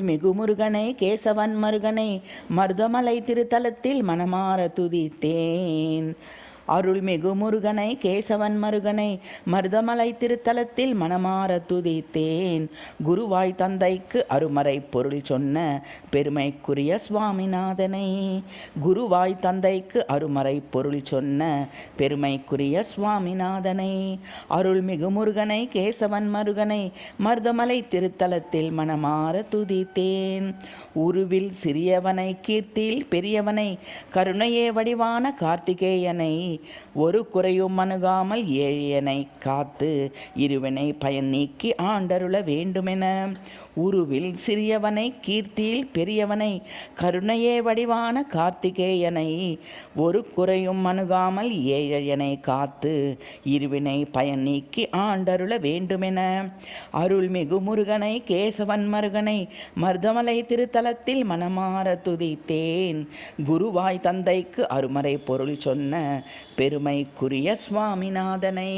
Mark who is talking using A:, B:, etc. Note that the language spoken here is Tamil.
A: அருள்மிகு முருகனை கேசவன் மருகனை மருதமலை திருத்தலத்தில் மனமார துதித்தேன். அருள்மிகு முருகனை கேசவன் மருகனை மருதமலை திருத்தலத்தில் மனமார துதித்தேன். குருவாய் தந்தைக்கு அருமறை பொருள் சொன்ன பெருமைக்குரிய சுவாமிநாதனை. குருவாய் தந்தைக்கு அருமறை பொருள் சொன்ன பெருமைக்குரிய சுவாமிநாதனை. அருள்மிகு முருகனை கேசவன் மருகனை மருதமலை திருத்தலத்தில் மனமார துதித்தேன். உருவில் சிறியவனை கீர்த்தியில் பெரியவனை கருணையே வடிவான கார்த்திகேயனை ஒரு குறையும் அணுகாமல் ஏழையனை காத்து இருவினை பயன் நீக்கி ஆண்டருள வேண்டுமென. உருவில் சிறியவனை கீர்த்தியில் பெரியவனை கருணையே வடிவான கார்த்திகேயனை ஒரு குறையும் அணுகாமல் ஏழையனை காத்து இருவினை பயன் நீக்கி ஆண்டருள வேண்டுமென. அருள்மிகு முருகனை கேசவன் மருகனை மருதமலை திருத்தலத்தில் மனமார துதித்தேன். குருவாய் தந்தைக்கு அருமறை பொருள் சொன்ன பெருமைக்குரிய சுவாமிநாதனை.